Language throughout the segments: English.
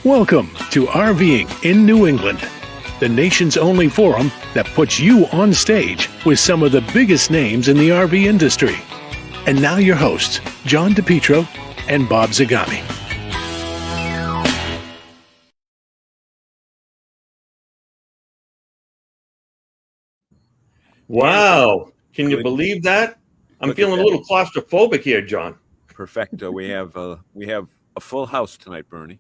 Welcome to RVing in New England, the nation's only forum that puts you on stage with some of the biggest names in the RV industry. And now your hosts, John DiPietro and Bob Zagami. Wow. Can you believe that? I'm feeling a little claustrophobic here, John. Perfecto. We have a full house tonight, Bernie.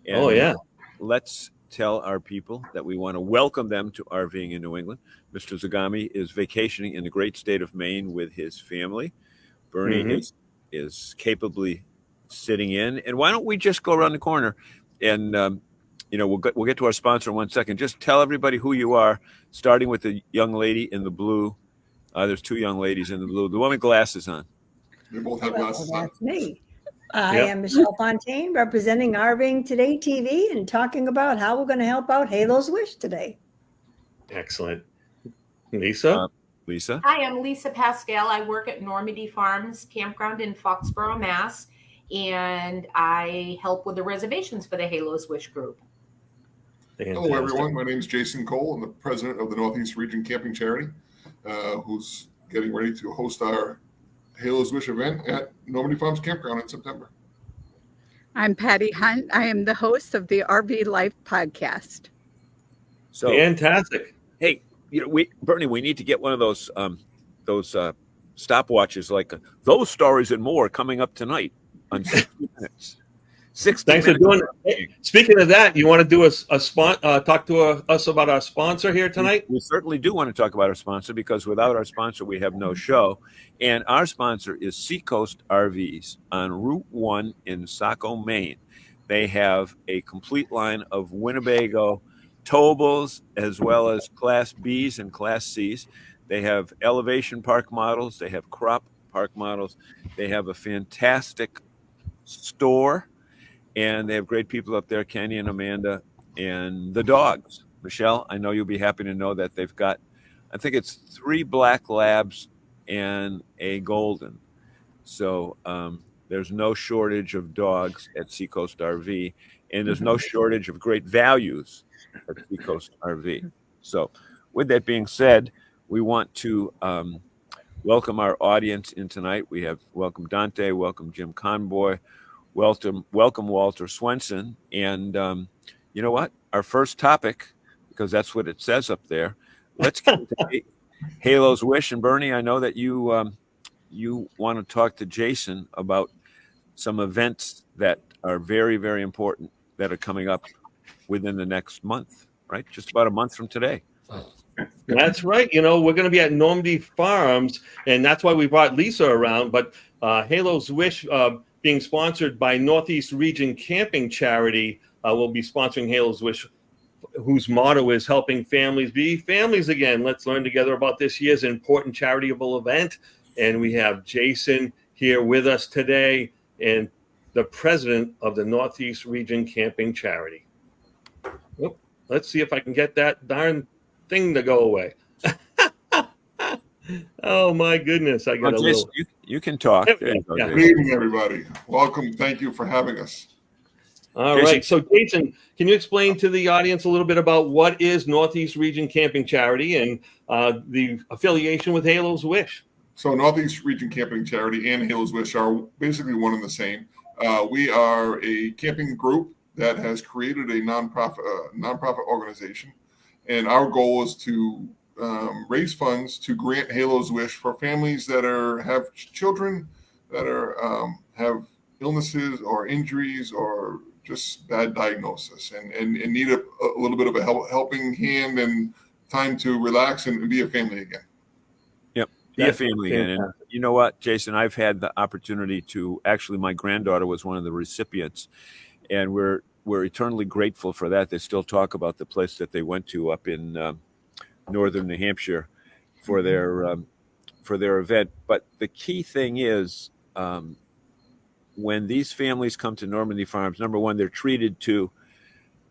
And oh, yeah. Let's tell our people that we want to welcome them to RVing in New England. Mr. Zagami is vacationing in the great state of Maine with his family. Bernie is capably sitting in. And why don't we just go around the corner and we'll get to our sponsor in 1 second. Just tell everybody who you are, starting with the young lady in the blue. There's two young ladies in the blue. The one with glasses on. They both have glasses on. That's me. I am Michelle Fontaine, representing RVing Today TV and talking about how we're going to help out Halo's Wish today. Excellent. Lisa? Lisa? Hi, I'm Lisa Pascale. I work at Normandy Farms Campground in Foxboro, Mass. And I help with the reservations for the Halo's Wish group. Fantastic. Hello, everyone. My name is Jason Cole. I'm the president of the Northeast Region Camping Charity, who's getting ready to host our Halo's Wish event at Normandy Farms Campground in September. I'm Patti Hunt. I am the host of the RV Life podcast. So fantastic. Hey, Bernie, we need to get one of those stopwatches, like those stories and more coming up tonight on 60 minutes. 60 Thanks minutes. for doing it. Speaking of that, you want to do talk to us about our sponsor here tonight? We certainly do want to talk about our sponsor, because without our sponsor, we have no show. And our sponsor is Seacoast RVs on Route 1 in Saco, Maine. They have a complete line of Winnebago towables, as well as Class Bs and Class Cs. They have elevation park models. They have crop park models. They have a fantastic store. And they have great people up there, Kenny and Amanda, and the dogs. Michelle, I know you'll be happy to know that they've got, I think it's 3 black labs and a golden. So there's no shortage of dogs at Seacoast RV, and there's no shortage of great values at Seacoast RV. So with that being said, we want to welcome our audience in tonight. We have welcome Dante, welcome Jim Conboy, welcome Walter Swenson. And you know what? Our first topic, because that's what it says up there, let's get to Halo's Wish. And Bernie, I know that you want to talk to Jason about some events that are very, very important that are coming up within the next month, right? Just about a month from today. That's right. We're going to be at Normandy Farms, and that's why we brought Lisa around. But Halo's Wish, being sponsored by Northeast Region Camping Charity, will be sponsoring Halo's Wish, whose motto is helping families be families again. Let's learn together about this year's important charitable event. And we have Jason here with us today, and the president of the Northeast Region Camping Charity. Oop, let's see if I can get that darn thing to go away. Oh my goodness! I got a Jason, little. You can talk. Good evening, everybody. Welcome. Thank you for having us. All right. So, Jason, can you explain to the audience a little bit about what is Northeast Region Camping Charity and the affiliation with Halo's Wish? So, Northeast Region Camping Charity and Halo's Wish are basically one and the same. We are a camping group that has created a nonprofit organization, and our goal is to raise funds to grant Halo's Wish for families that have children that have illnesses or injuries or just bad diagnosis and need a little bit of a helping hand and time to relax and be a family again. Yep, be a family again. And you know what, Jason, I've had the opportunity to, actually my granddaughter was one of the recipients, and we're eternally grateful for that. They still talk about the place that they went to up in northern New Hampshire for their event. But the key thing is, when these families come to Normandy Farms, number one, they're treated to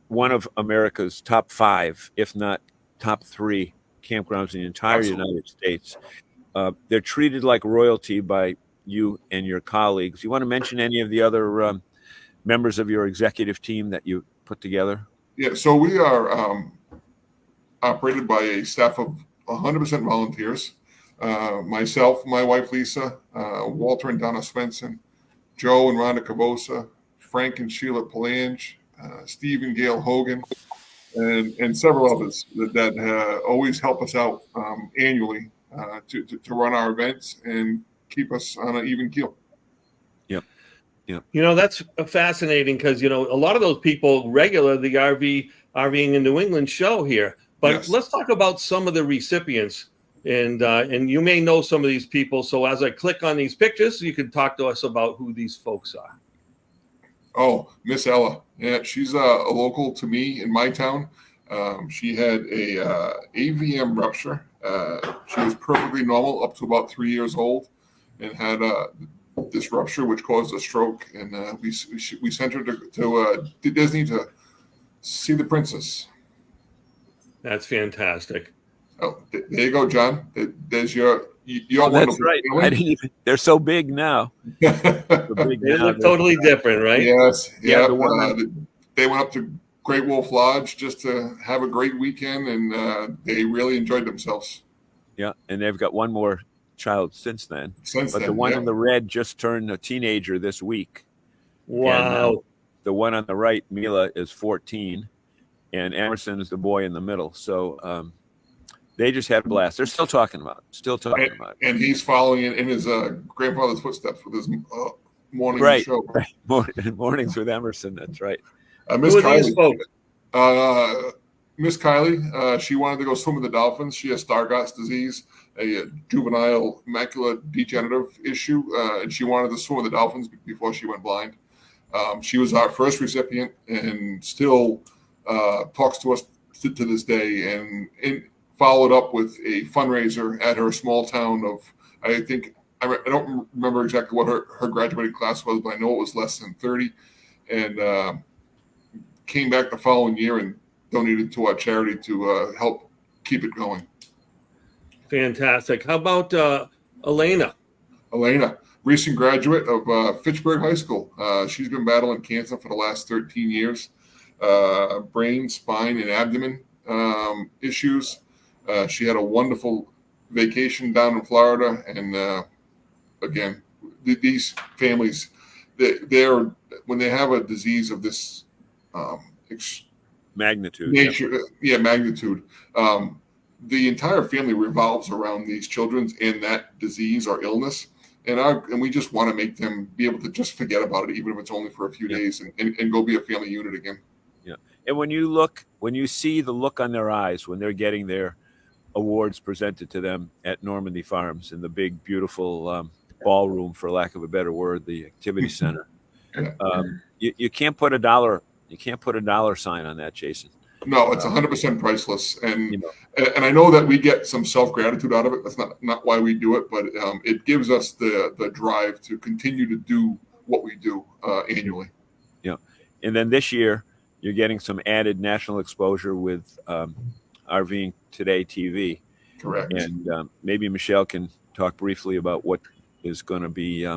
one of America's top 5, if not top 3 campgrounds in the entire United States. They're treated like royalty by you and your colleagues. You want to mention any of the other members of your executive team that you put together? Yeah, so we are operated by a staff of 100% volunteers. Myself, my wife Lisa, Walter and Donna Swenson, Joe and Rhonda Cavosa, Frank and Sheila Palange, Steve and Gail Hogan, and several others that always help us out annually to run our events and keep us on an even keel. Yep. That's fascinating because, a lot of those people regular the RVing in New England show here. But Yes. Let's talk about some of the recipients. And you may know some of these people. So as I click on these pictures, you can talk to us about who these folks are. Oh, Miss Ella. Yeah, she's a local to me in my town. She had a AVM rupture. She was perfectly normal up to about 3 years old and had this rupture, which caused a stroke. And we sent her to Disney to see the princess. That's fantastic. Oh, there you go, John. There's your that's right. I didn't even, they're so big now. They look totally different, right? Yes. Yeah. Yeah. They went up to Great Wolf Lodge just to have a great weekend, and they really enjoyed themselves. Yeah, and they've got one more child since then. But the one in the red just turned a teenager this week. Wow. And, the one on the right, Mila, is 14, and Emerson is the boy in the middle. So they just had a blast. They're still talking about it. And he's following in his grandfather's footsteps with his morning show. Right. Mornings with Emerson. That's right. Miss Who are these Kylie. folks? Miss Kylie, she wanted to go swim with the dolphins. She has Stargardt's disease, a juvenile macular degenerative issue, and she wanted to swim with the dolphins before she went blind. She was our first recipient and still talks to us to this day, and followed up with a fundraiser at her small town of, I don't remember exactly what her graduating class was, but I know it was less than 30, and came back the following year and donated to our charity to help keep it going. Fantastic. How about Elena? Elena, recent graduate of Fitchburg High School. She's been battling cancer for the last 13 years, brain, spine, and abdomen issues. She had a wonderful vacation down in Florida. And again, these families, they're when they have a disease of this magnitude. Magnitude. The entire family revolves around these children and that disease or illness. And we just want to make them be able to just forget about it, even if it's only for a few days, and go be a family unit again. Yeah. And when you see the look on their eyes when they're getting their awards presented to them at Normandy Farms in the big, beautiful ballroom, for lack of a better word, the activity center, you can't put a dollar. You can't put a dollar sign on that, Jason. No, it's 100% priceless, and I know that we get some self-gratitude out of it. That's not why we do it, but it gives us the drive to continue to do what we do annually. Yeah, and then this year you're getting some added national exposure with RVing Today TV. Correct. And maybe Michelle can talk briefly about what is going to be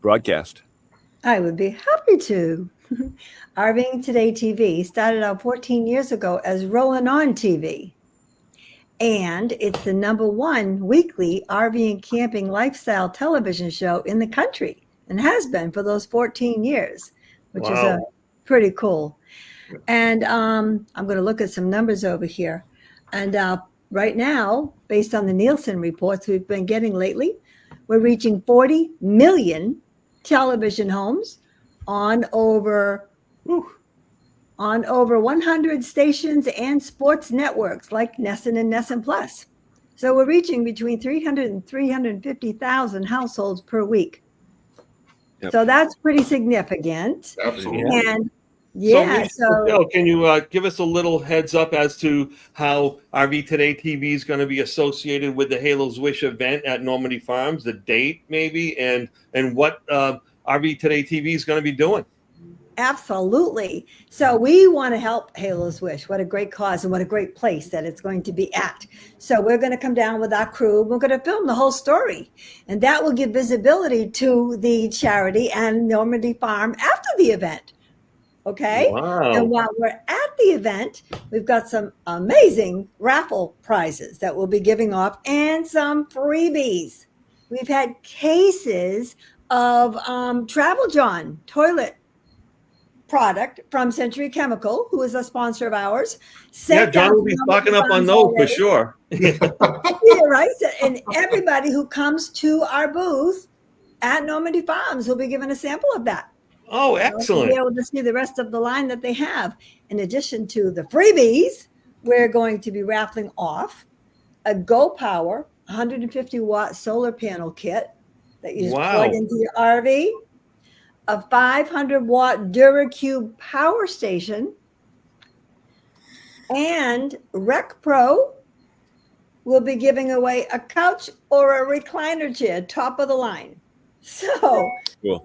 broadcast. I would be happy to. RVing Today TV started out 14 years ago as Rolling On TV. And it's the #1 weekly RV and camping lifestyle television show in the country, and has been for those 14 years, which is pretty cool. And I'm going to look at some numbers over here. And right now, based on the Nielsen reports we've been getting lately, we're reaching 40 million television homes on over 100 stations and sports networks like Nesson and Nesson Plus. So we're reaching between 300 and 350,000 households per week. Yep. So that's pretty significant. Absolutely. And so can you give us a little heads up as to how RV Today TV is going to be associated with the Halo's Wish event at Normandy Farms, the date maybe, and what RV Today TV is going to be doing? Absolutely. So we want to help Halo's Wish. What a great cause and what a great place that it's going to be at. So we're going to come down with our crew. We're going to film the whole story. And that will give visibility to the charity and Normandy Farm after the event. Okay? Wow. And while we're at the event, we've got some amazing raffle prizes that we'll be giving off and some freebies. We've had cases of Travel John toilet product from Century Chemical, who is a sponsor of ours. Yeah, John will be stocking up on those for sure. Yeah, right. And everybody who comes to our booth at Normandy Farms will be given a sample of that. Oh, excellent. To be able to see the rest of the line that they have. In addition to the freebies, we're going to be raffling off a Go Power 150-watt solar panel kit that you just plug into your RV, a 500-watt DuraCube power station, and Rec Pro will be giving away a couch or a recliner chair, top of the line. So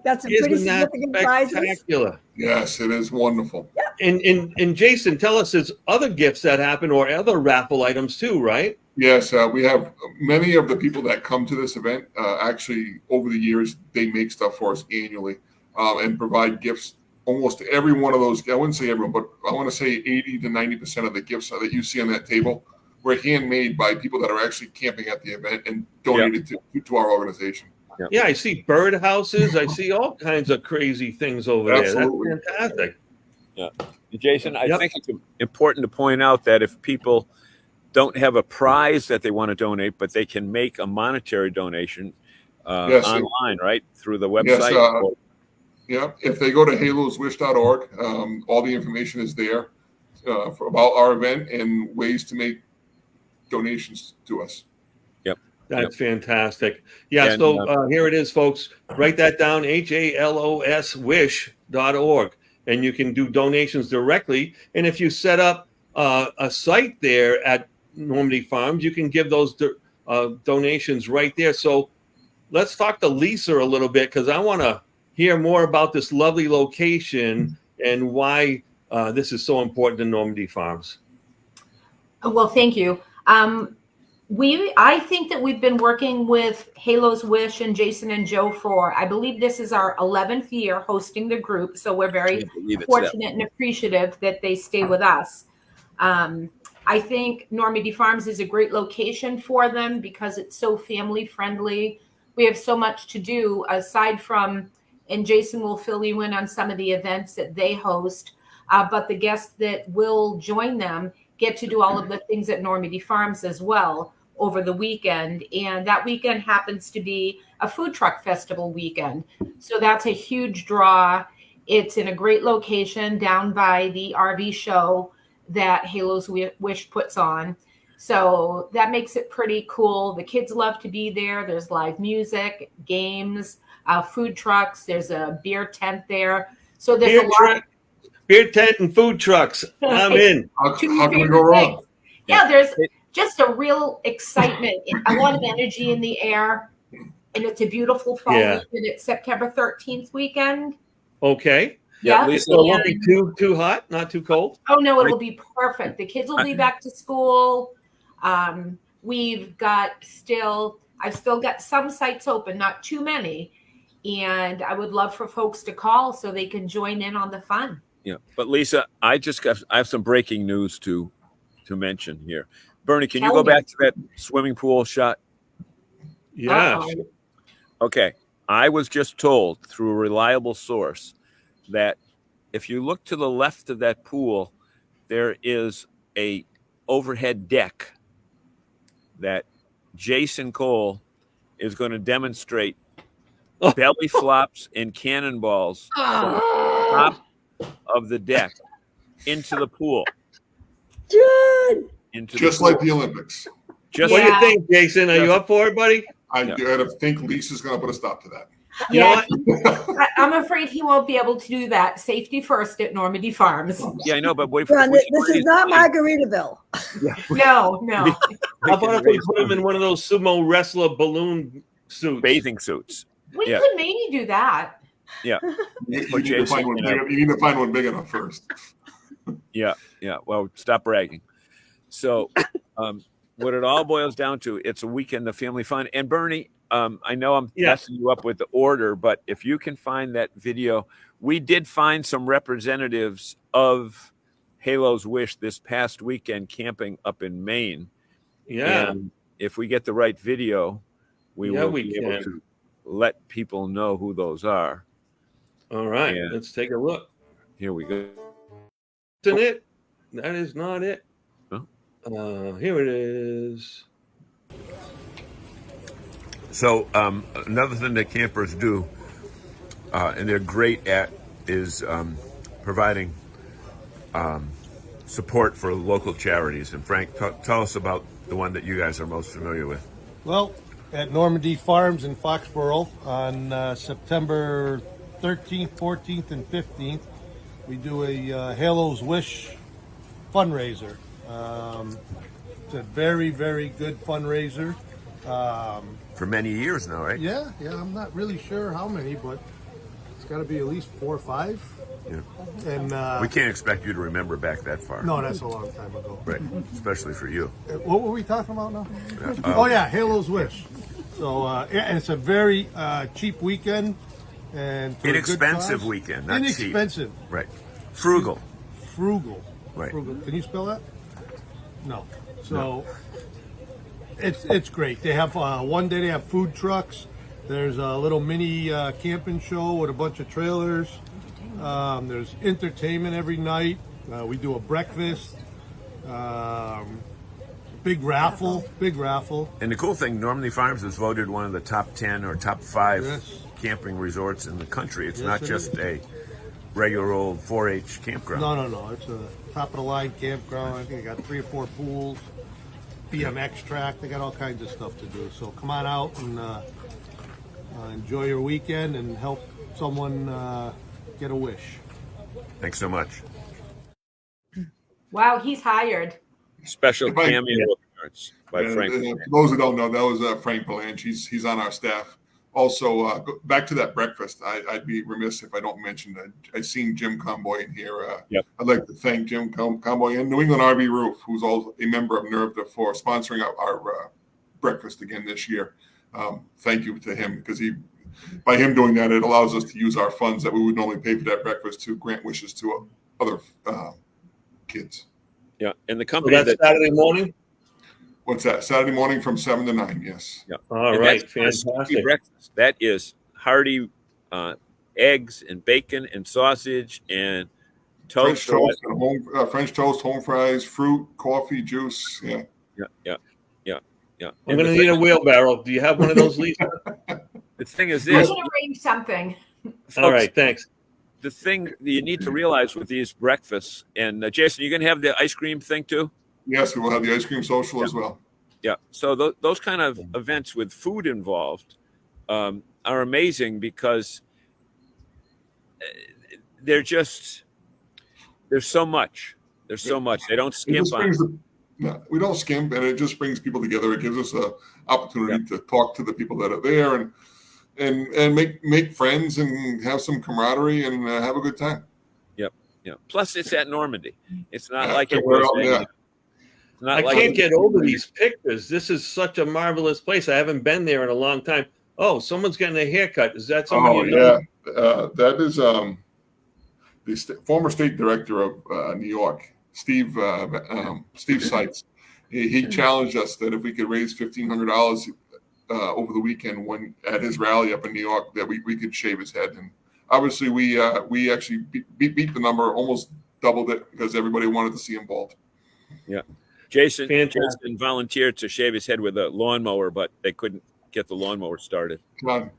that's a pretty significant prizes. Yes, it is wonderful. Yeah. And Jason, tell us, there's other gifts that happen or other raffle items too, right? Yes, we have many of the people that come to this event. Actually, over the years, they make stuff for us annually and provide gifts. Almost every one of those, I wouldn't say everyone, but I want to say 80 to 90% of the gifts that you see on that table were handmade by people that are actually camping at the event and donated to our organization. Yeah, I see bird houses. I see all kinds of crazy things over Absolutely. there. That's fantastic. Yeah. Jason, I think it's important to point out that if people don't have a prize that they want to donate, but they can make a monetary donation online, right? Through the website. Yes, if they go to haloswish.org, all the information is there about our event and ways to make donations to us. That's fantastic. Yeah, and, so here it is, folks. Write that down, haloswish.org, and you can do donations directly. And if you set up a site there at Normandy Farms, you can give those donations right there. So let's talk to Lisa a little bit, because I want to hear more about this lovely location and why this is so important to Normandy Farms. Well, thank you. I think that we've been working with Halo's Wish and Jason and Joe for, I believe this is our 11th year hosting the group. So we're very fortunate and appreciative that they stay with us. I think Normandy Farms is a great location for them because it's so family friendly. We have so much to do aside from, and Jason will fill you in on some of the events that they host, but the guests that will join them get to do all of the things at Normandy Farms as well over the weekend. And that weekend happens to be a food truck festival weekend. So that's a huge draw. It's in a great location down by the RV show that Halo's Wish puts on. So that makes it pretty cool. The kids love to be there. There's live music, games, food trucks. There's a beer tent there. So there's beer tent and food trucks. I'm in. How can we go wrong? Yeah, there's just a real excitement, a lot of energy in the air. And it's a beautiful fall weekend. It's September 13th weekend. Okay. Yeah. So it won't be too hot, not too cold? Oh, no, it will be perfect. The kids will be back to school. I've still got some sites open, not too many. And I would love for folks to call so they can join in on the fun. Yeah. But Lisa, I have some breaking news to mention here. Bernie, can you go back to that swimming pool shot? Yeah. Okay. I was just told through a reliable source that if you look to the left of that pool, there is a overhead deck that Jason Cole is going to demonstrate belly flops and cannonballs from the top of the deck into the pool. John! Just like the Olympics. What do you think, Jason? Are you up for it, buddy? I think Lisa's going to put a stop to that. You know what? I'm afraid he won't be able to do that. Safety first at Normandy Farms. Yeah, I know, but what if this is not Margaritaville. No. How about if we put him in one of those sumo wrestler balloon suits? Bathing suits. We could maybe do that. Yeah. You need to find one big enough first. Yeah. Well, stop bragging. So, what it all boils down to, it's a weekend of family fun. And Bernie, I know I'm messing you up with the order, but if you can find that video, we did find some representatives of Halo's Wish this past weekend camping up in Maine. Yeah. And if we get the right video, we will be able to let people know who those are. All right. Let's take a look. Here we go. Isn't it? That is not it. Oh. Here it is. So another thing that campers do, and they're great at, is providing support for local charities. And Frank, tell us about the one that you guys are most familiar with. Well, at Normandy Farms in Foxboro on September 13th, 14th, and 15th, we do a Halo's Wish fundraiser. It's a very, very good fundraiser. For many years now, right? Yeah, I'm not really sure how many, but it's got to be at least 4 or 5. Yeah. And we can't expect you to remember back that far. No, that's a long time ago. Right, especially for you. What were we talking about now? Halo's Wish. So, and it's a very cheap weekend. And inexpensive weekend, not inexpensive. Cheap. Right. Frugal. Right. Frugal. Can you spell that? No. So it's great. They have one day they have food trucks. There's a little mini camping show with a bunch of trailers. There's entertainment every night. We do a breakfast. Big raffle. And the cool thing, Normandy Farms is voted one of the top 10 or top 5 camping resorts in the country. It's not just a regular old 4-H campground. No. It's a top of the line campground. I think they got 3 or 4 pools, BMX track. They got all kinds of stuff to do. So come on out and enjoy your weekend and help someone get a wish. Thanks so much. Wow, he's hired. Special cameo appearance by Frank. For those who don't know, that was Frank Palanch. He's on our staff. Also, back to that breakfast, I'd be remiss if I don't mention that I've seen Jim Comboy in here. I'd like to thank Jim Comboy and New England RV Roof, who's also a member of NERVDA, for sponsoring our breakfast again this year. Thank you to him, because by him doing that, it allows us to use our funds that we would normally pay for that breakfast to grant wishes to other kids. Yeah, and the company that's Saturday morning. What's that? Saturday morning from 7 to 9. Yes. Yeah. All right. Fantastic. Breakfast. That is hearty eggs and bacon and sausage and toast. French toast, home fries, fruit, coffee, juice. Yeah. I'm going to need a wheelbarrow. Do you have one of those, Lisa? The thing is I this. can arrange something. All right. Thanks. The thing that you need to realize with these breakfasts, and Jason, you're going to have the ice cream thing too? Yes, we will have the ice cream social as well. Yeah. So those kind of events with food involved are amazing, because there's so much. There's so much. They don't skimp on. We don't skimp, and it just brings people together. It gives us an opportunity to talk to the people that are there and make friends and have some camaraderie and have a good time. Yep. Plus, it's at Normandy. It's not like it was. I can't get over these pictures. This is such a marvelous place. I haven't been there in a long time. Oh, someone's getting a haircut. Is that someone you know? That is the former state director of New York, Steve Seitz. He challenged us that if we could raise $1,500 over the weekend at his rally up in New York, that we could shave his head. And obviously, we actually beat the number, almost doubled it, because everybody wanted to see him bald. Yeah. Jason volunteered to shave his head with a lawnmower, but they couldn't get the lawnmower started. Now,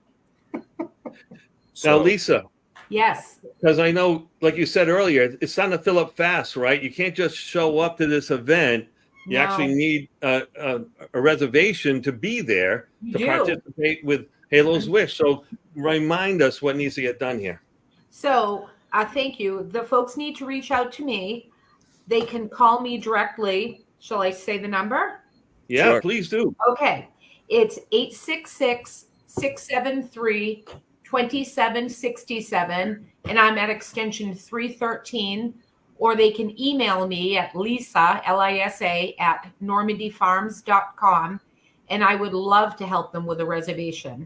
Lisa. Yes. Because I know, like you said earlier, it's starting to fill up fast, right? You can't just show up to this event. You actually need a reservation to be there participate with Halo's Wish. So remind us what needs to get done here. So thank you. The folks need to reach out to me. They can call me directly. Shall I say the number? Yeah, sure. Please do. Okay. It's 866-673-2888. 2767, and I'm at extension 313, or they can email me at Lisa, Lisa, at normandyfarms.com, and I would love to help them with a reservation.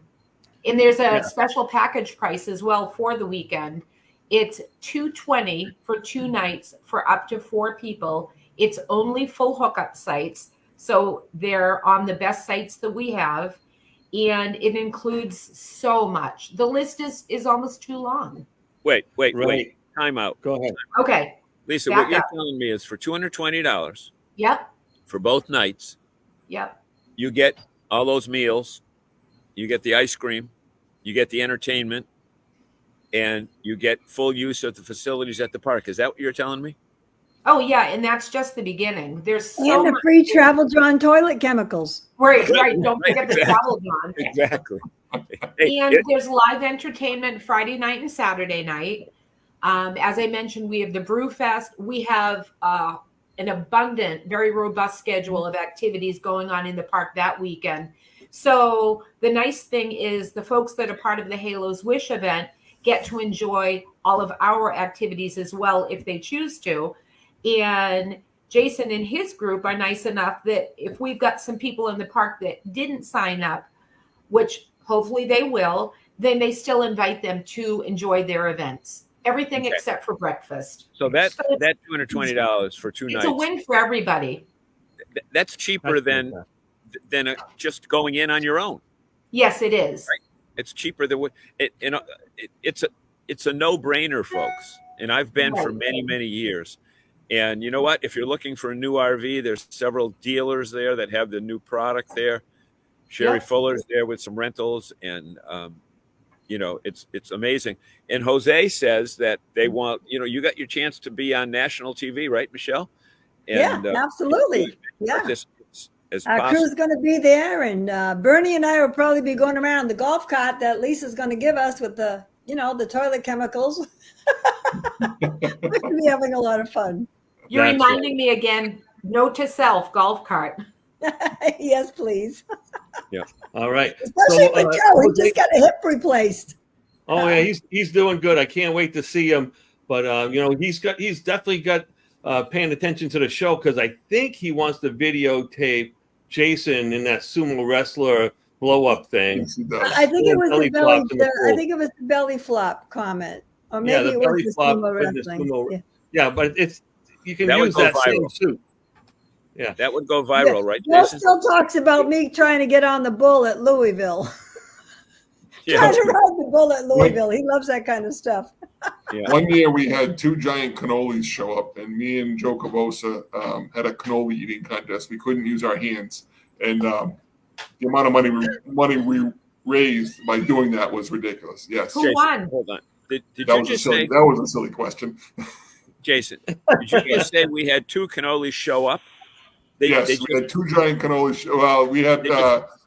And there's a special package price as well for the weekend. It's $220 for 2 nights for up to 4 people. It's only full hookup sites, so they're on the best sites that we have, and it includes so much. The list is almost too long. Wait. Time out. Go ahead. Okay. Lisa, Back what you're up. telling me is for $220 Yep. for both nights, Yep. you get all those meals, you get the ice cream, you get the entertainment, and you get full use of the facilities at the park. Is that what you're telling me? Oh yeah, and that's just the beginning. There's so And the much. free travel John toilet chemicals. Right. Don't forget the Exactly. travel, John. Exactly. And there's live entertainment Friday night and Saturday night. As I mentioned, we have the Brew Fest. We have an abundant, very robust schedule of activities going on in the park that weekend. So the nice thing is the folks that are part of the Halo's Wish event get to enjoy all of our activities as well if they choose to. And Jason and his group are nice enough that if we've got some people in the park that didn't sign up, which hopefully they will, then they still invite them to enjoy their events. Everything except for breakfast. So that $220 for 2 nights. It's a win for everybody. That's cheaper than just going in on your own. Yes, it is. Right. It's cheaper than it's a no-brainer, folks. And I've been for many, many years. And you know what? If you're looking for a new RV, there's several dealers there that have the new product there. Sherry Fuller's there with some rentals, and it's amazing. And Jose says that they want, you got your chance to be on national TV, right, Michelle? And, absolutely. Yeah. As Our crew's going to be there, and Bernie and I will probably be going around the golf cart that Lisa's going to give us with the toilet chemicals. We're going to be having a lot of fun. You're reminding me again, note to self, golf cart. Yes, please. Yeah. All right. Especially for Joe. He just got a hip replaced. Oh yeah, he's doing good. I can't wait to see him. But he's definitely got paying attention to the show, because I think he wants to videotape Jason in that sumo wrestler blow up thing. Yes, he does. I think it was the belly. I think it was the belly flop comment, or maybe the it was belly the flop sumo with the wrestling. sumo. Yeah, but you can That would use go that same viral. suit. Yeah, that would go viral, right, Joe Jason? still talks about me trying to get on the bull at Louisville. Trying to ride the bull at Louisville. He loves that kind of stuff. Yeah. One year we had 2 giant cannolis show up, and me and Joe Cavosa had a cannoli eating contest. We couldn't use our hands, and the amount of money we raised by doing that was ridiculous. Yes. Who won? Hold on. Did That you was just a silly. say, That was a silly question. Jason? Did you just say we had 2 cannolis show up? Yes, we had 2 giant cannolis. Well, we had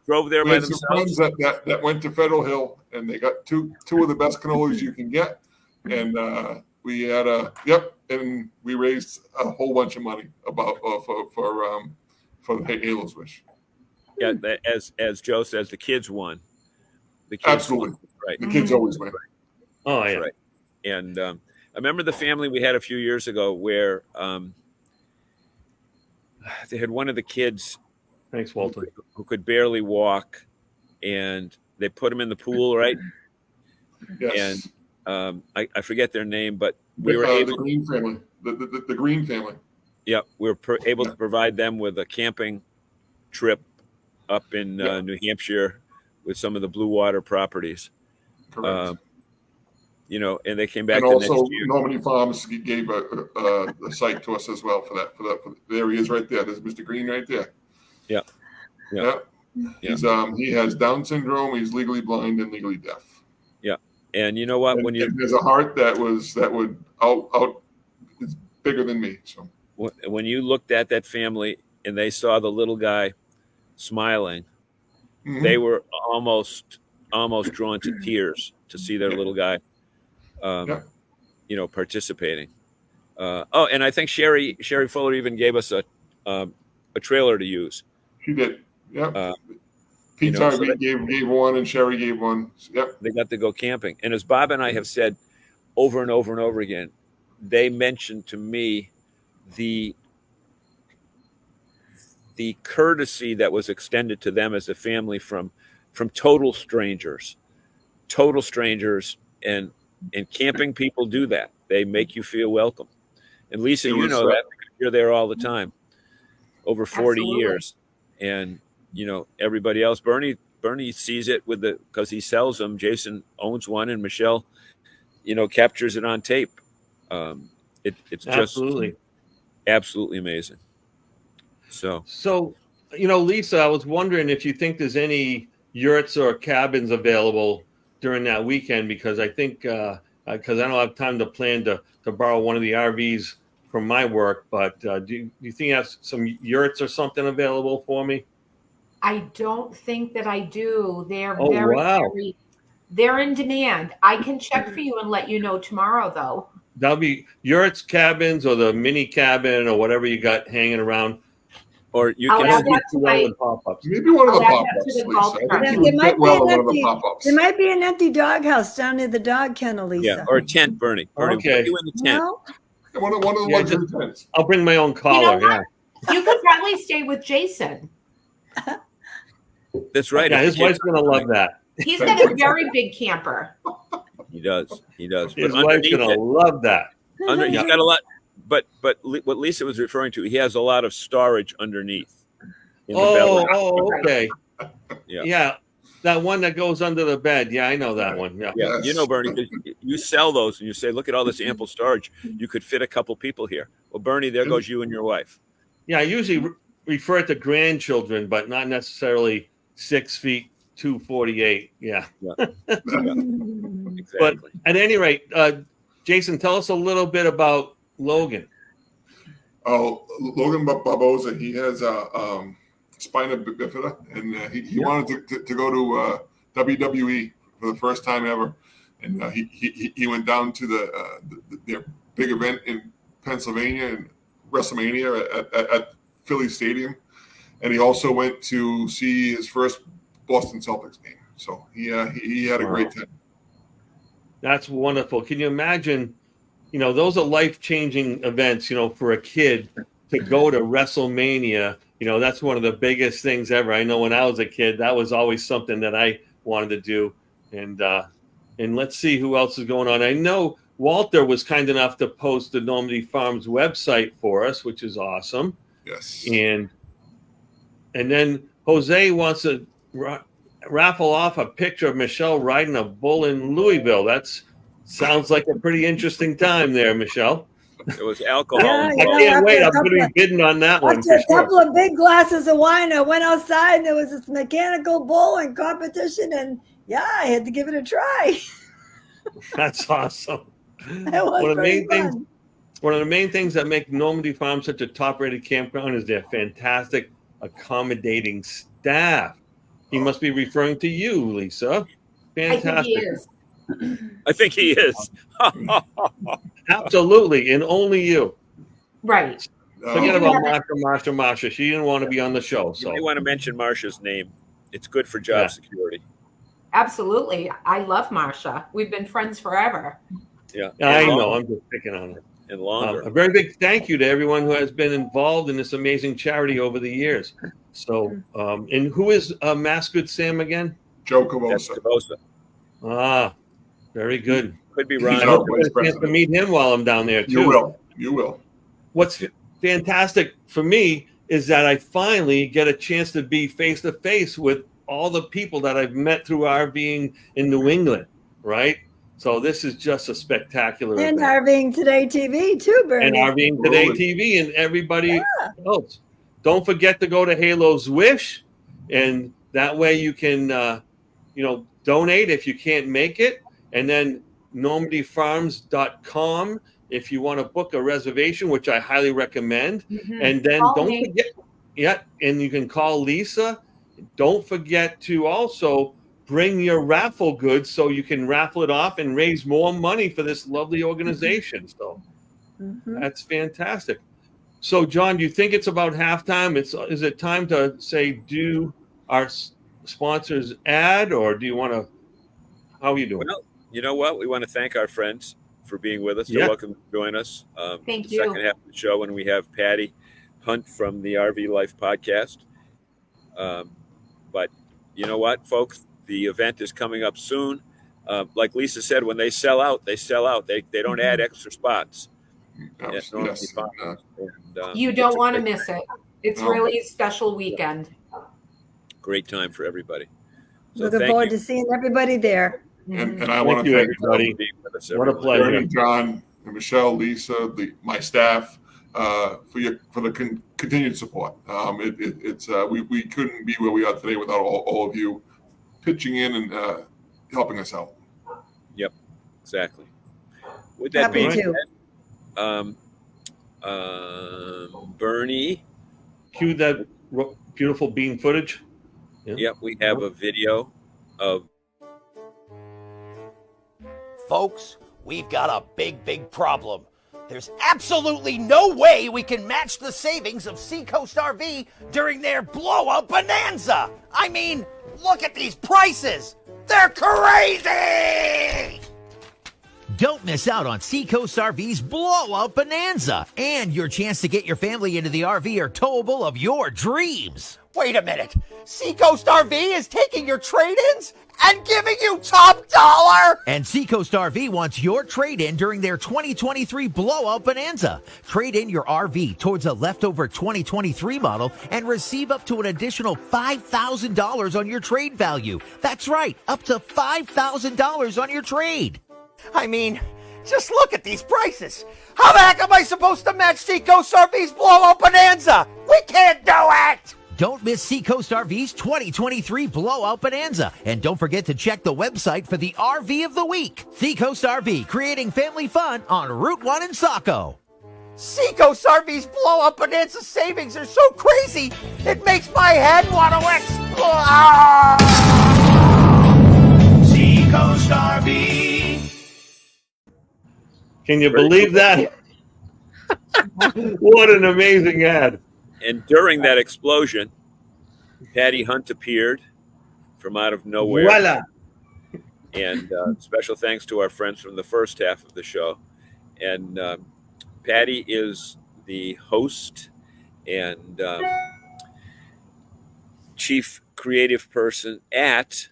drove there we by had some themselves. friends that went to Federal Hill, and they got two of the best cannolis you can get, and we had and we raised a whole bunch of money for the Halo's Wish. Yeah, as Joe says, the kids won. The kids Absolutely, won, right? The kids always win. Oh That's yeah. right. And I remember the family we had a few years ago where they had one of the kids Thanks, Walter. who could barely walk, and they put him in the pool, right? Yes. And I forget their name, but we were the Green family, the Green family. Yeah, we were able to provide them with a camping trip up in New Hampshire with some of the Blue Water properties. Correct. And they came back. And the also, next year. Normandy Farms gave a site to us as well for that. There he is, right there. There's Mr. Green right there. Yeah. He's he has Down syndrome. He's legally blind and legally deaf. Yeah, and you know what? And there's a heart that would out is bigger than me. So when you looked at that family and they saw the little guy smiling, they were almost drawn to tears to see their little guy. Participating. And I think Sherry Fuller even gave us a trailer to use. She did. Yeah. Pete so gave one, and Sherry gave one. Yep. They got to go camping. And as Bob and I have said over and over and over again, they mentioned to me the courtesy that was extended to them as a family from total strangers, and camping people do that. They make you feel welcome. And Lisa, you know that because you're there all the time, over 40 Absolutely. years. And, everybody else, Bernie sees it because he sells them. Jason owns one, and Michelle, captures it on tape. It's Absolutely. just absolutely amazing. So, Lisa, I was wondering if you think there's any yurts or cabins available during that weekend, because I think, because I don't have time to plan to borrow one of the RVs from my work, but do you think you have some yurts or something available for me? I don't think that I do. They're wow. They're in demand. I can check for you and let you know tomorrow, though. That'll be yurts, cabins, or the mini cabin, or whatever you got hanging around. Or you I'll can add that to my pop-ups. Maybe one of the I'll add that pop-ups, to the Lisa. golf I think cart. you would fit well in one of the there pop-ups. might be an empty doghouse down near the dog kennel, Lisa. Yeah, or a tent, Bernie. Okay. Put you in the tent. No? One of the luxury tents. I'll bring my own collar. what? You could probably stay with Jason. That's right. Yeah, his wife's gonna love that. He's got a very big camper. He does. His But wife's gonna love that. He's got a lot. But what Lisa was referring to, he has a lot of storage underneath. In the belly. Okay. Yeah. Yeah, that one that goes under the bed. Yeah, I know that one. Yeah. Yeah, Bernie, 'cause you sell those and you say, look at all this ample storage. You could fit a couple people here. Well, Bernie, there goes you and your wife. Yeah, I usually refer to grandchildren, but not necessarily 6 feet 248. Yeah. Exactly. But at any rate, Jason, tell us a little bit about Logan. Oh, Logan Barboza, he has a spina bifida, and he wanted to go to WWE for the first time ever, and he went down to their big event in Pennsylvania and WrestleMania at Philly Stadium, and he also went to see his first Boston Celtics game. So he had a great time. That's wonderful. Can you imagine? Those are life-changing events. For a kid to go to WrestleMania. That's one of the biggest things ever. I know when I was a kid, that was always something that I wanted to do. And let's see who else is going on. I know Walter was kind enough to post the Normandy Farms website for us, which is awesome. Yes. And then Jose wants to raffle off a picture of Michelle riding a bull in Louisville. Sounds like a pretty interesting time there, Michelle. It was alcohol. Yeah, I can't wait. I'm going to be bidding on that one. After a couple of big glasses of wine, I went outside and there was this mechanical bowling competition, and I had to give it a try. That's awesome. That was one of the main things that make Normandy Farms such a top-rated campground is their fantastic, accommodating staff. He must be referring to you, Lisa. Fantastic. I think he is. Absolutely, and only you. Right. Forget about Marsha. She didn't want to be on the show. So you may want to mention Marsha's name. It's good for job security. Absolutely. I love Marsha. We've been friends forever. Yeah. I know. I'm just picking on her. And longer. A very big thank you to everyone who has been involved in this amazing charity over the years. So, and who is Mass Good Sam again? Joe Cavosa. Very good. Could be I Ron. hope I get a chance to meet him while I'm down there too. You will. What's fantastic for me is that I finally get a chance to be face to face with all the people that I've met through RVing in New England, right? So this is just a spectacular and event. RVing Today TV too, Bernie. And RVing Today TV and everybody else. Don't forget to go to Halo's Wish, and that way you can, donate if you can't make it. And then normandyfarms.com if you want to book a reservation, which I highly recommend. Mm-hmm. And then don't forget, and you can call Lisa. Don't forget to also bring your raffle goods so you can raffle it off and raise more money for this lovely organization. So that's fantastic. So, John, do you think it's about halftime? Is it time to say do our sponsors add, or do you want to? How are you doing? Well, you know what? We want to thank our friends for being with us. Yeah. You're welcome to join us. Thank the you. second half of the show when we have Patti Hunt from the RV Life podcast. But you know what, folks? The event is coming up soon. Like Lisa said, when they sell out, they sell out. They don't add extra spots. Yes, Normandy yes. Farms. And, You don't it's a want to great- miss it. It's No. really a special weekend. Great time for everybody. So Looking thank forward you to seeing everybody there. And I want Thank to you, thank everybody. for being with us. What a everyone. pleasure. Jeremy, John, and Michelle, Lisa, my staff for the continued support. We couldn't be where we are today without all of you pitching in and helping us out. Yep, exactly. With that Happy being to. said, Bernie, Cue that beautiful bean footage. yep, we have a video of Folks, we've got a big problem. There's absolutely no way we can match the savings of Seacoast RV during their blowout bonanza. I mean, look at these prices. They're crazy! Don't miss out on Seacoast RV's blowout bonanza and your chance to get your family into the RV or towable of your dreams. Wait a minute. Seacoast RV is taking your trade-ins and giving you top dollar? And Seacoast RV wants your trade-in during their 2023 blowout bonanza. Trade in your RV towards a leftover 2023 model and receive up to an additional $5,000 on your trade value. That's right, up to $5,000 on your trade. I mean, just look at these prices. How the heck am I supposed to match Seacoast RV's blowout bonanza? We can't do it! Don't miss Seacoast RV's 2023 blowout bonanza. And don't forget to check the website for the RV of the week. Seacoast RV, creating family fun on Route 1 in Saco. Seacoast RV's blowout bonanza savings are so crazy, it makes my head want to explode. Seacoast RV. Can you believe that? What an amazing ad. And during that explosion, Patti Hunt appeared from out of nowhere. Voila. And special thanks to our friends from the first half of the show. And Patti is the host and chief creative person at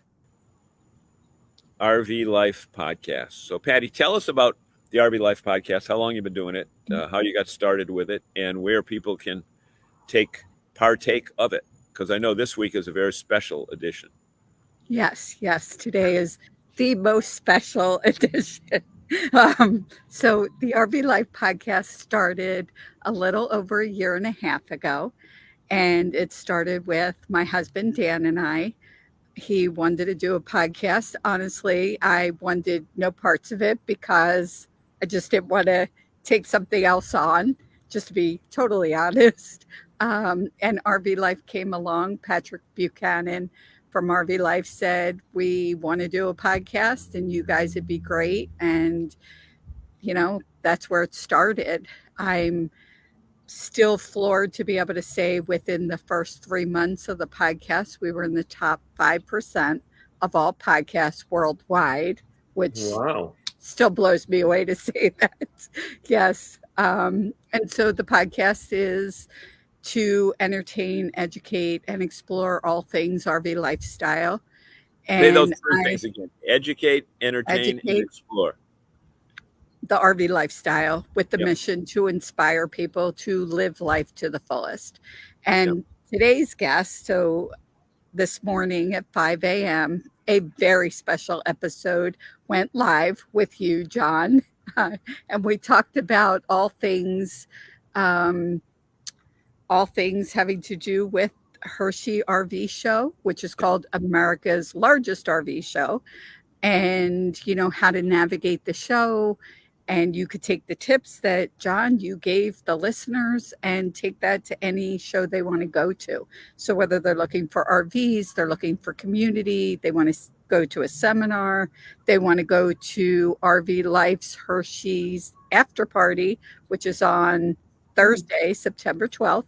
RV Life Podcast. So, Patti, tell us about the RV Life Podcast, how long you've been doing it, how you got started with it, and where people can partake of it, because I know this week is a very special edition. Yes. Today is the most special edition. So the RV Life podcast started a little over a year and a half ago, and it started with my husband, Dan, and I. He wanted to do a podcast. Honestly, I wanted no parts of it because I just didn't want to take something else on, just to be totally honest. And RV Life came along. Patrick Buchanan from RV Life said, we want to do a podcast and you guys would be great. And, that's where it started. I'm still floored to be able to say within the first 3 months of the podcast, we were in the top 5% of all podcasts worldwide, which Wow. still blows me away to say that. Yes. And so the podcast is to entertain, educate, and explore all things RV lifestyle. And Say those three things again: educate, entertain, and explore. The RV lifestyle with the Yep. mission to inspire people to live life to the fullest. And today's guest, so this morning at 5 a.m., a very special episode went live with you, John. And we talked about all things having to do with Hershey RV Show, which is called America's largest RV show, and, how to navigate the show. And you could take the tips that, John, you gave the listeners and take that to any show they want to go to. So whether they're looking for RVs, they're looking for community, they want to go to a seminar, they want to go to RV Life's Hershey's after party, which is on Thursday, September 12th.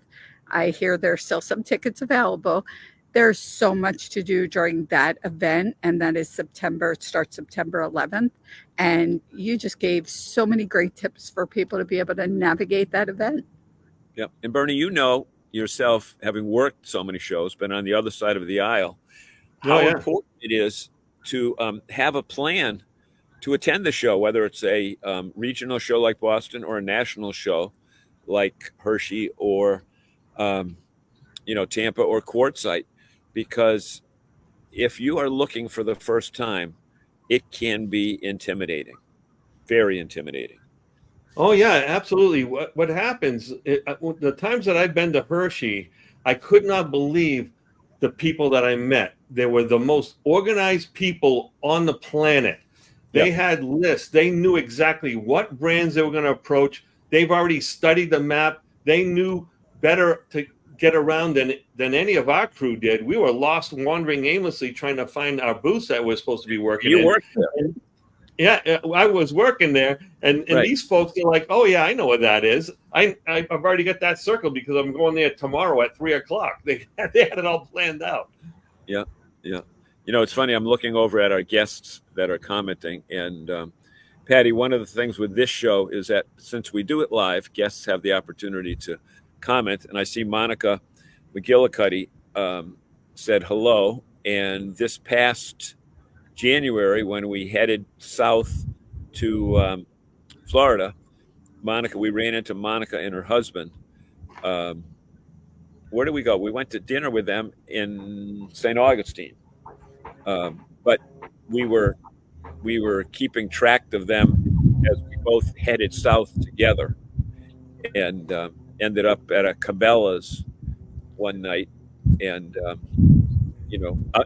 I hear there's still some tickets available. there's so much to do during that event, and that is September. It starts September 11th, and you just gave so many great tips for people to be able to navigate that event. Yep. And Bernie, you know yourself, having worked so many shows, been on the other side of the aisle, how important it is to have a plan to attend the show, whether it's a regional show like Boston or a national show like Hershey or Tampa or Quartzsite, because if you are looking for the first time, it can be intimidating, very intimidating. Oh yeah, absolutely. What happens? The times that I've been to Hershey, I could not believe the people that I met. They were the most organized people on the planet. They had lists. They knew exactly what brands they were going to approach. They've already studied the map. They knew better to get around than any of our crew did. We were lost, wandering aimlessly, trying to find our booths that we're supposed to be working in. You worked there. Yeah, I was working there, and these folks are like, "Oh yeah, I know what that is. I've already got that circled because I'm going there tomorrow at 3:00." They had it all planned out. Yeah. It's funny. I'm looking over at our guests that are commenting, and Patti, one of the things with this show is that since we do it live, guests have the opportunity to comment. And I see Monica McGillicuddy said hello, and this past January, when we headed south to Florida, we ran into Monica and her husband. Where did we go? We went to dinner with them in St. Augustine, but we were keeping track of them as we both headed south together, and ended up at a Cabela's one night, and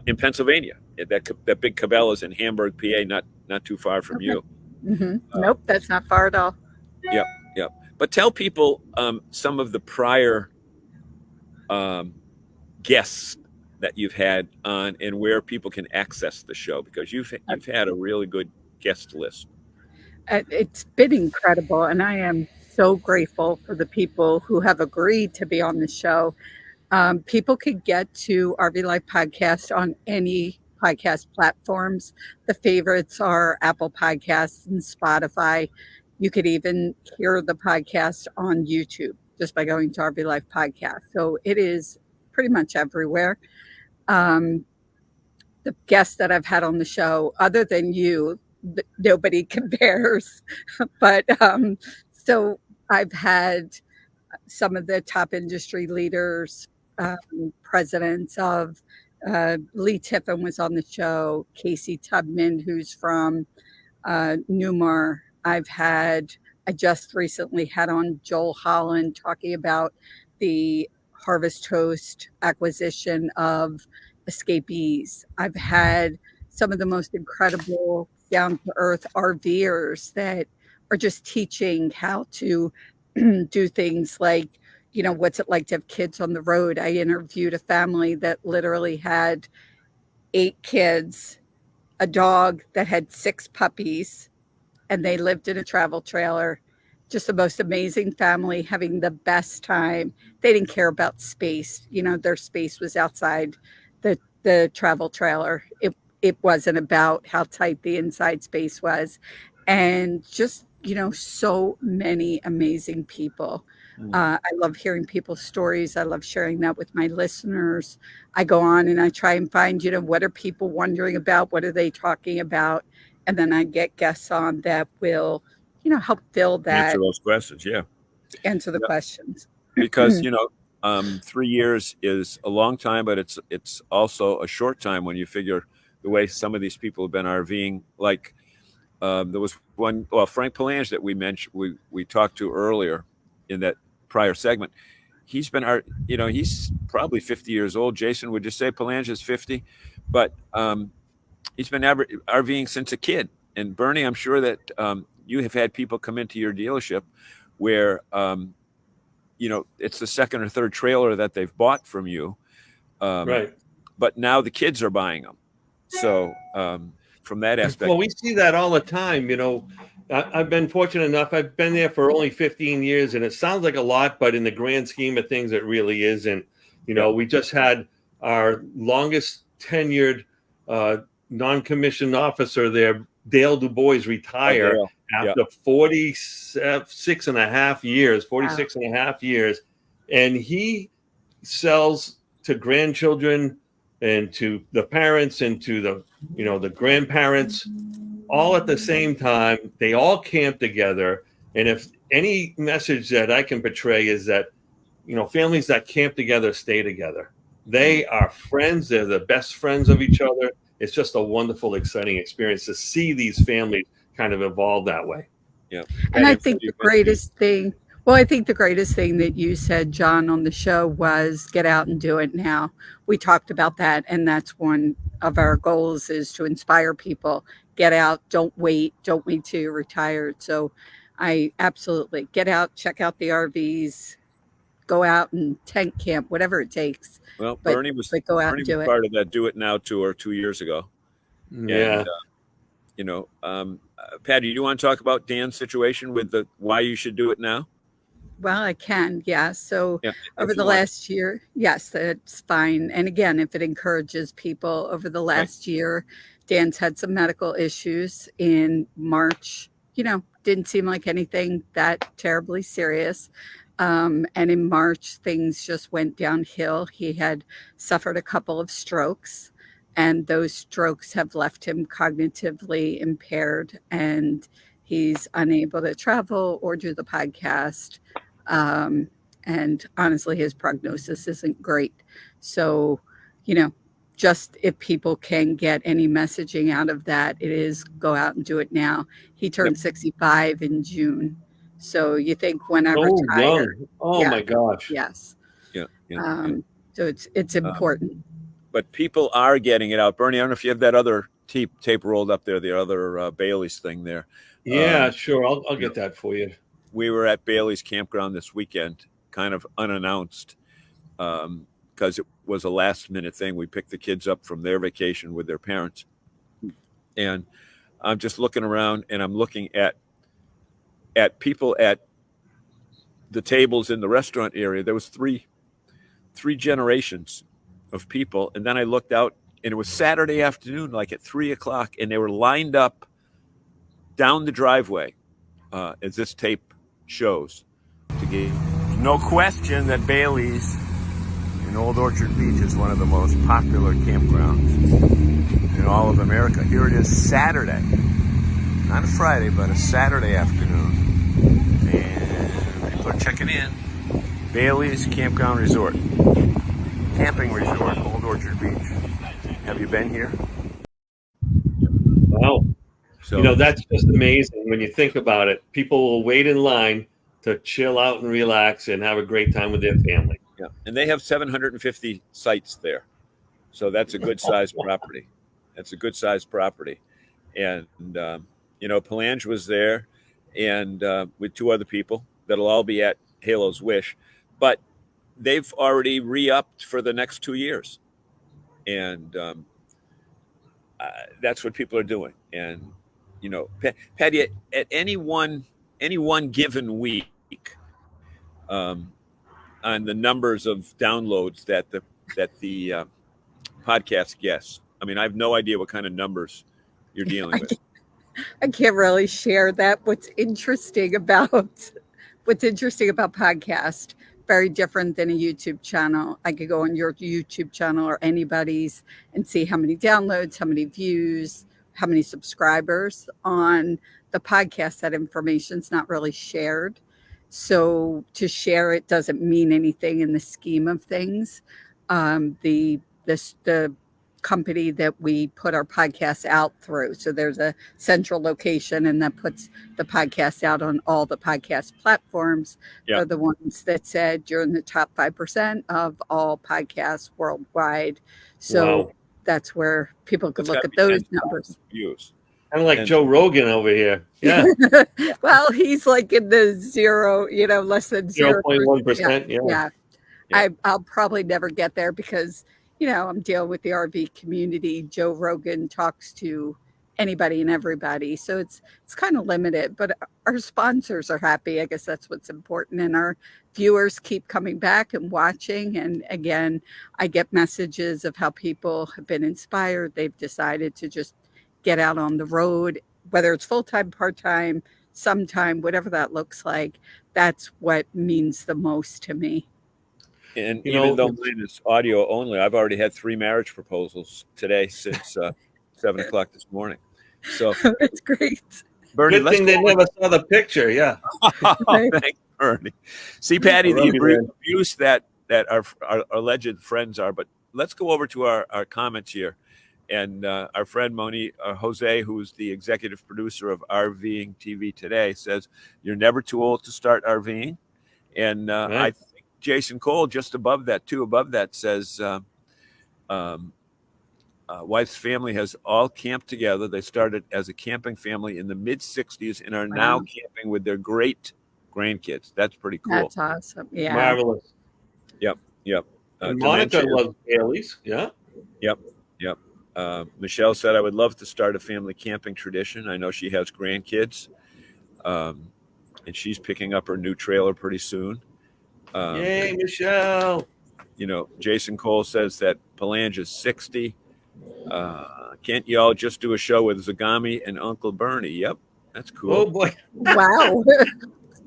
in Pennsylvania. That big Cabela's in Hamburg, PA, not too far from you. Mm-hmm. Nope, that's not far at all. Yep. But tell people some of the prior guests that you've had on and where people can access the show, because you've had a really good guest list. It's been incredible, and I am so grateful for the people who have agreed to be on the show. People could get to RV Life Podcast on any podcast platforms. The favorites are Apple Podcasts and Spotify. You could even hear the podcast on YouTube just by going to RV Life Podcast. So it is pretty much everywhere. The guests that I've had on the show, other than you, nobody compares. But so I've had some of the top industry leaders, presidents of Lee Tiffin was on the show, Casey Tubman, who's from Newmar. I just recently had on Joel Holland talking about the Harvest Toast acquisition of Escapees. I've had some of the most incredible down-to-earth RVers that are just teaching how to do things like, what's it like to have kids on the road. I interviewed a family that literally had 8 kids, a dog that had 6 puppies, and they lived in a travel trailer. Just the most amazing family, having the best time. They didn't care about space. Their space was outside the travel trailer. It wasn't about how tight the inside space was. And just, so many amazing people. I love hearing people's stories. I love sharing that with my listeners. I go on and I try and find, what are people wondering about? What are they talking about? And then I get guests on that will, help fill that. Answer those questions, yeah. Answer the questions. Because, 3 years is a long time, but it's also a short time when you figure the way some of these people have been RVing. Like there was one, Frank Palange that we mentioned, we talked to earlier in that prior segment. He's been, he's probably 50 years old. Jason, would you say Palange is 50? But he's been RVing since a kid. And Bernie, I'm sure that you have had people come into your dealership where, it's the second or third trailer that they've bought from you. Right. But now the kids are buying them. So from that aspect. Well, we see that all the time. I've been fortunate enough. I've been there for only 15 years, and it sounds like a lot, but in the grand scheme of things, it really isn't. We just had our longest tenured non-commissioned officer there, Dale Du Bois, retire after 46 and a half years, and he sells to grandchildren and to the parents and to the grandparents all at the same time. They all camp together. And if any message that I can portray is that, families that camp together stay together. They are friends. They're the best friends of each other. It's just a wonderful, exciting experience to see these families kind of evolve that way. Yeah. And I think the greatest thing that you said, John, on the show was get out and do it now. We talked about that, and that's one of our goals, is to inspire people. Get out, don't wait till you're retired. So I absolutely get out, check out the RVs, go out and tent camp, whatever it takes. Well, Bernie was part of that Do It Now tour 2 years ago. Yeah. And, Patty, do you want to talk about Dan's situation with why you should do it now? Well, I can, yeah. So over the last year, yes, that's fine. And again, if it encourages people, over the last year, Dan's had some medical issues in March. Didn't seem like anything that terribly serious. And in March, things just went downhill. He had suffered a couple of strokes, and those strokes have left him cognitively impaired, and he's unable to travel or do the podcast. And honestly, his prognosis isn't great. So, just if people can get any messaging out of that, it is go out and do it now. He turned 65 in June. So you think when I retire. Young. Oh my gosh. Yes. Yeah. So it's important. But people are getting it out. Bernie, I don't know if you have that other tape rolled up there, the other Bailey's thing there. Yeah, sure. I'll get that for you. We were at Bailey's campground this weekend, kind of unannounced, because it was a last-minute thing. We picked the kids up from their vacation with their parents. And I'm just looking around, and I'm looking at people at the tables in the restaurant area. There was three generations of people. And then I looked out, and it was Saturday afternoon, like at 3:00, and they were lined up down the driveway, as this tape shows. No question that Bailey's in Old Orchard Beach is one of the most popular campgrounds in all of America. Here it is Saturday, not a Friday, but a Saturday afternoon. And people are checking in. Bailey's Campground Resort. Camping resort, Old Orchard Beach. Have you been here? Wow. So, that's just amazing when you think about it. People will wait in line to chill out and relax and have a great time with their family. Yeah. And they have 750 sites there. So that's a good sized property. And, Palange was there and with two other people that'll all be at Halo's Wish. But they've already re-upped for the next 2 years. And that's what people are doing. And, Patty, at any one given week, on the numbers of downloads that the podcast gets, I mean, I have no idea what kind of numbers you're dealing with. I can't really share that. What's interesting about podcast, very different than a YouTube channel. I could go on your YouTube channel or anybody's and see how many downloads, how many views, how many subscribers. On the podcast, that information's not really shared. So to share it doesn't mean anything in the scheme of things. The company that we put our podcast out through. So there's a central location, and that puts the podcast out on all the podcast platforms. Yeah. Are the ones that said you're in the top 5% of all podcasts worldwide. So that's where people could look at those numbers. Views. Kind of like Joe Rogan over here. Yeah. Well, he's like in the zero, less than 0.1%. Yeah. I'll probably never get there because, I'm dealing with the RV community. Joe Rogan talks to, anybody and everybody. So it's kind of limited, but our sponsors are happy. I guess that's what's important. And our viewers keep coming back and watching. And again, I get messages of how people have been inspired. They've decided to just get out on the road, whether it's full-time, part-time, sometime, whatever that looks like. That's what means the most to me. And even though mine is audio only, I've already had 3 marriage proposals today since 7 o'clock this morning. So that's great. Bernie, good thing they never saw the picture. Yeah. Thanks, Bernie. See, Patti, the abuse that our alleged friends are. But let's go over to our comments here. And our friend Jose, who's the executive producer of RVing TV Today, says, "You're never too old to start RVing." And I think Jason Cole, just above that, says, wife's family has all camped together. They started as a camping family in the mid-'60s and are now camping with their great grandkids. That's pretty cool. That's awesome. Yeah. Marvelous. Yep. And Monica loves Bailey's. Yeah. Yep. Michelle said, "I would love to start a family camping tradition. I know she has grandkids, and she's picking up her new trailer pretty soon." Yay, Michelle. Jason Cole says that Palanga's 60. Can't y'all just do a show with Zagami and Uncle Bernie? Yep, that's cool. Oh boy! Wow.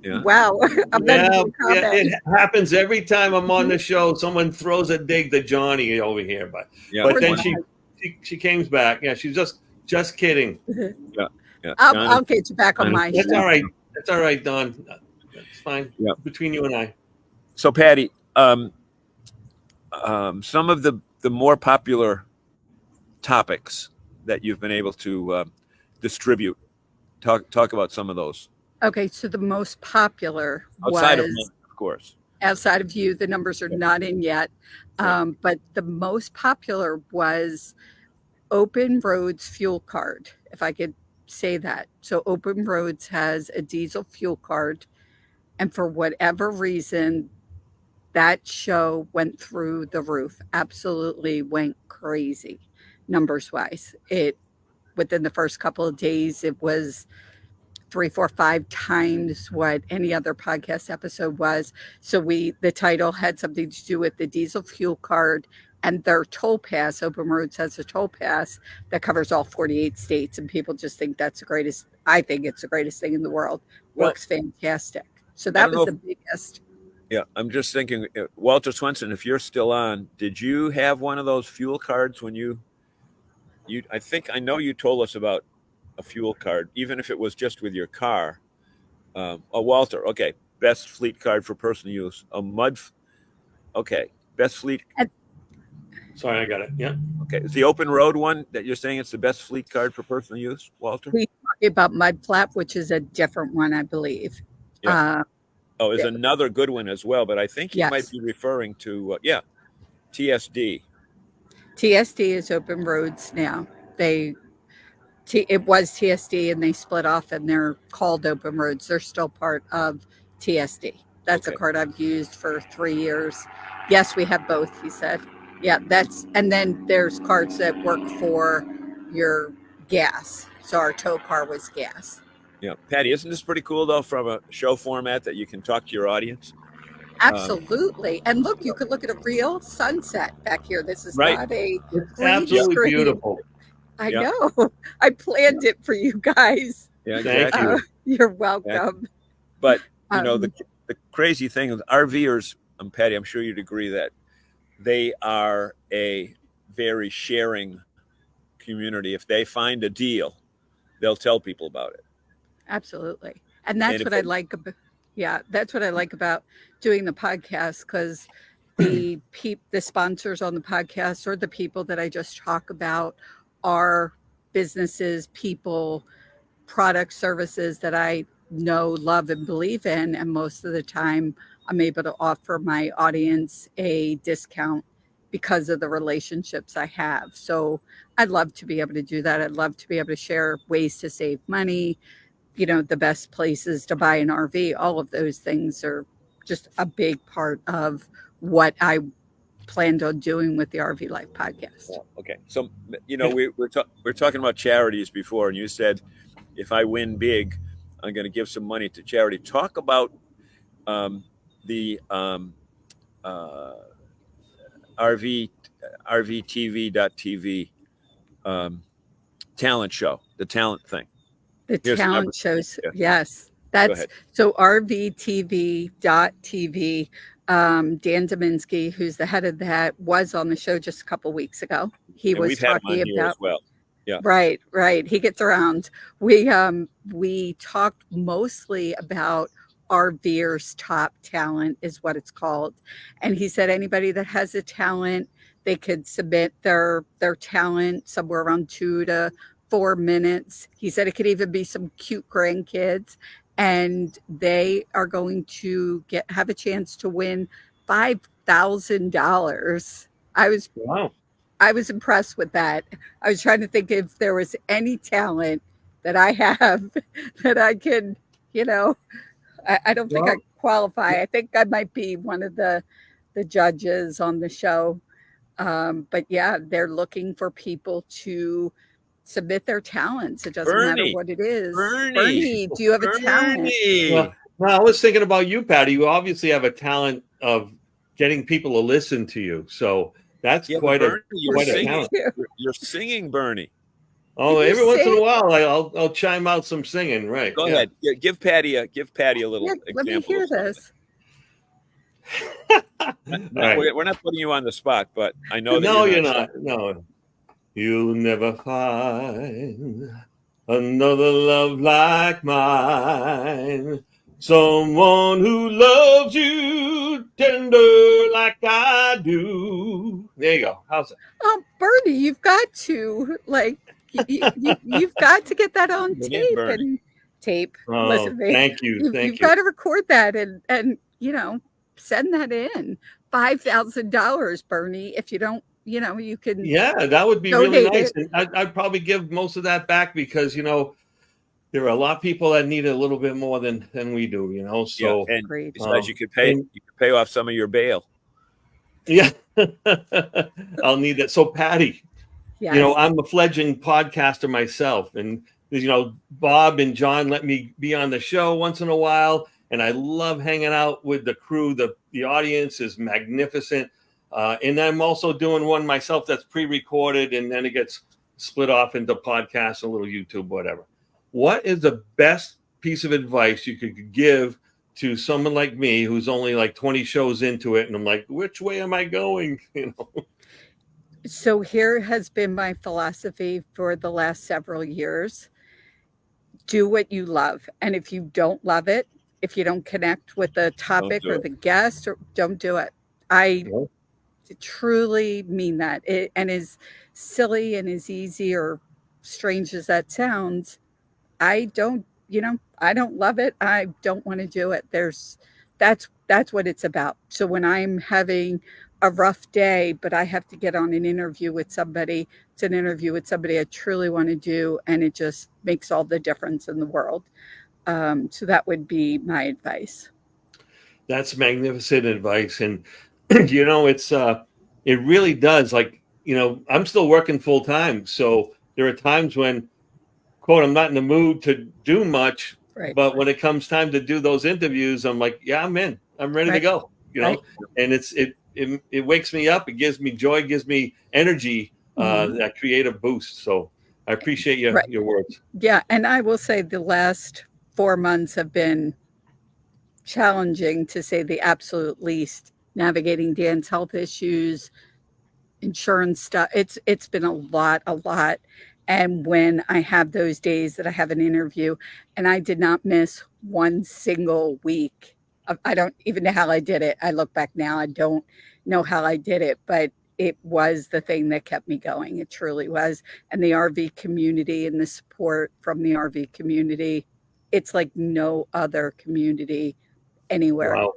Yeah. Wow. It happens every time I'm on the show. Someone throws a dig to Johnny over here, but then she came back. Yeah, she's just kidding. Yeah. I'll get you back on my show. That's all right. That's all right, Don. That's fine. Yeah. Between you and I. So, Patti, some of the more popular topics that you've been able to distribute. Talk about some of those. Okay, so the most popular outside of me, of course. Outside of you, the numbers are not in yet. But the most popular was Open Roads fuel card, if I could say that. So Open Roads has a diesel fuel card, and for whatever reason, that show went through the roof. Absolutely went crazy, numbers wise. Within the first couple of days, it was 3, 4, 5 times what any other podcast episode was. So the title had something to do with the diesel fuel card and their toll pass. Open Roads has a toll pass that covers all 48 states, and people just think that's the greatest. I think it's the greatest thing in the world. Works fantastic. So that was the biggest. Yeah, I'm just thinking, Walter Swenson, if you're still on, did you have one of those fuel cards when you I know you told us about a fuel card, even if it was just with your car. Walter, okay, best fleet card for personal use. Best fleet. Sorry, I got it. Yeah. Okay, is the Open Road one that you're saying it's the best fleet card for personal use, Walter? We're talking about Mud Flap, which is a different one, I believe. Yeah. There's another good one as well, but I think you might be referring to, TSD. TSD is Open Roads now. It was TSD, and they split off, and they're called Open Roads. They're still part of TSD. That's a card I've used for 3 years. Yes, we have both, he said. Yeah, and then there's cards that work for your gas. So our tow car was gas. Yeah. Patti, isn't this pretty cool, though, from a show format that you can talk to your audience? Absolutely. And look, you could look at a real sunset back here. This is not a it's absolutely screen. Beautiful. I know. I planned it for you guys. Yeah, exactly. You're welcome. But, the crazy thing is RVers, Patti, I'm sure you'd agree that they are a very sharing community. If they find a deal, they'll tell people about it. Absolutely. And that's what I like about that's what I like about doing the podcast, because the sponsors on the podcast, or the people that I just talk about, are businesses, people, products, services that I know, love, and believe in. And most of the time I'm able to offer my audience a discount because of the relationships I have. So I'd love to be able to do that. I'd love to be able to share ways to save money, the best places to buy an RV. All of those things are just a big part of what I planned on doing with the RV Life podcast. Okay. So, we're talking about charities before, and you said, if I win big, I'm going to give some money to charity. Talk about the RVTV.TV talent show, the talent thing. The talent shows, yes. That's so RVTV.TV. Dan Dominski, who's the head of that, was on the show just a couple weeks ago. He was talking about, as well. Yeah. Right. He gets around. We talked mostly about RVers Top Talent is what it's called. And he said anybody that has a talent, they could submit their talent somewhere around 2 to 4 minutes. He said it could even be some cute grandkids, and they are going to have a chance to win $5,000. Wow. I was impressed with that. I was trying to think if there was any talent that I have that I could, I don't think I qualify. I think I might be one of the judges on the show. But yeah, they're looking for people to submit their talents. It doesn't matter what it is. Bernie, do you have a talent? Well, I was thinking about you, Patty. You obviously have a talent of getting people to listen to you. So that's quite a talent. You're singing, Bernie. Oh, every once in a while, I'll chime out some singing. Right. Go ahead. Yeah, give Patty a little example. Let me hear this. Right. We're not putting you on the spot, but I know that you're not. No. You'll never find another love like mine. Someone who loves you tender like I do. There you go. How's it? Oh, Bernie, you've got to you've got to get that on tape. Oh, listen to me. Thank you. You've got to record that and send that in. $5,000, Bernie. If you don't, you can. Yeah, that would be really nice. And I'd probably give most of that back because there are a lot of people that need a little bit more than we do. So and besides, you could pay off some of your bail. Yeah, I'll need that. So Patty, I'm a fledgling podcaster myself, and Bob and John let me be on the show once in a while, and I love hanging out with the crew. The audience is magnificent, and I'm also doing one myself that's pre-recorded, and then it gets split off into podcasts, a little YouTube, whatever. What is the best piece of advice you could give to someone like me who's only like 20 shows into it, and I'm like, which way am I going? So here has been my philosophy for the last several years. Do what you love. And if you don't love it, if you don't connect with the topic or the guest, don't do it. I truly mean that. And as silly and as easy or strange as that sounds, I don't love it. I don't want to do it. That's what it's about. So when I'm having a rough day, but I have to get on an interview with somebody, it's an interview with somebody I truly want to do, and it just makes all the difference in the world. So that would be my advice. That's magnificent advice. And, it's, it really does. Like, I'm still working full time. So there are times when, quote, I'm not in the mood to do much, but when it comes time to do those interviews, I'm like, yeah, I'm in, I'm ready to go, and it wakes me up. It gives me joy, gives me energy, that creative boost. So I appreciate your words. Yeah. And I will say the last 4 months have been challenging, to say the absolute least, navigating Dan's health issues, insurance stuff. It's been a lot. And when I have those days that I have an interview, and I did not miss one single week. I don't even know how I did it. I look back now, I don't know how I did it, but it was the thing that kept me going. It truly was. And the RV community and the support from the RV community, it's like no other community anywhere. Wow.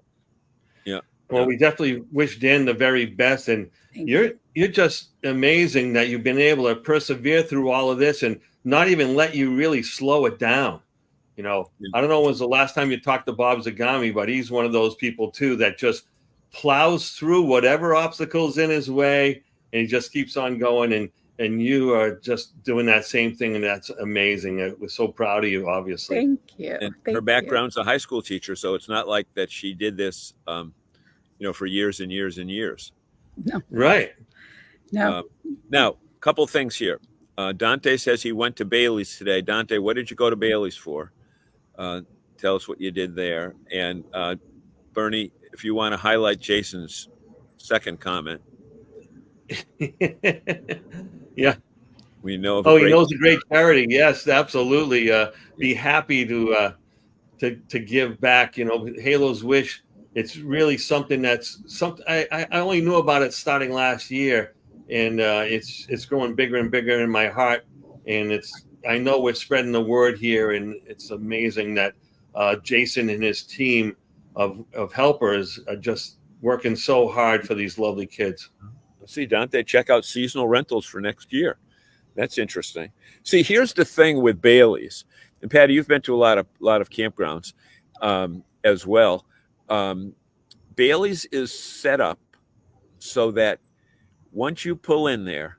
Yeah. Well, we definitely wish Dan the very best. And you're just amazing that you've been able to persevere through all of this and not even let you really slow it down. I don't know when was the last time you talked to Bob Zagami, but he's one of those people too that just plows through whatever obstacles in his way, and he just keeps on going. And you are just doing that same thing, and that's amazing. We're so proud of you, obviously. Thank you. And Thank her background's a high school teacher, so it's not like that she did this, for years and years and years. No. Right. No. Now, a couple things here. Dante says he went to Bailey's today. Dante, what did you go to Bailey's for? Tell us what you did there. And Bernie, if you want to highlight Jason's second comment. Yeah. We know. He knows a great charity. Yes, absolutely. Be happy to give back. Halo's Wish. It's really something that's something I only knew about it starting last year, and it's growing bigger and bigger in my heart. And I know we're spreading the word here, and it's amazing that Jason and his team of helpers are just working so hard for these lovely kids. See, Dante, check out seasonal rentals for next year. That's interesting. See, here's the thing with Bailey's, and Patty, you've been to a lot of campgrounds as well. Bailey's is set up so that once you pull in there,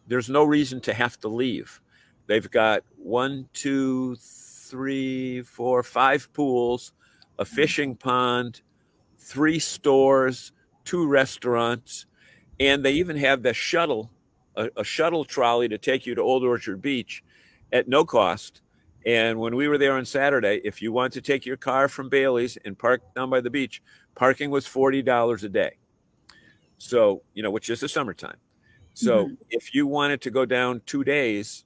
there's no reason to have to leave. They've got 1, 2, 3, 4, 5 pools, a fishing pond, 3 stores, 2 restaurants, and they even have the shuttle, a shuttle trolley to take you to Old Orchard Beach at no cost. And when we were there on Saturday, if you want to take your car from Bailey's and park down by the beach, parking was $40 a day. So, which is the summertime. So if you wanted to go down 2 days,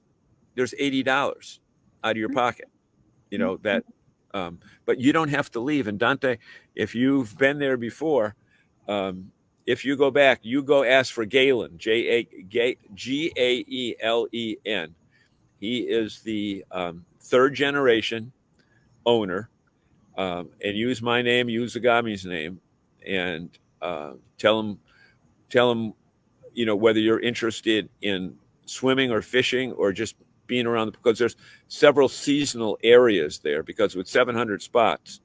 there's $80 out of your pocket, but you don't have to leave. And Dante, if you've been there before, if you go back, you go ask for Galen, Gaelen. He is the 3rd generation owner, and use my name, use Agami's name, and tell him, whether you're interested in swimming or fishing or just being around, because there's several seasonal areas there, because with 700 spots,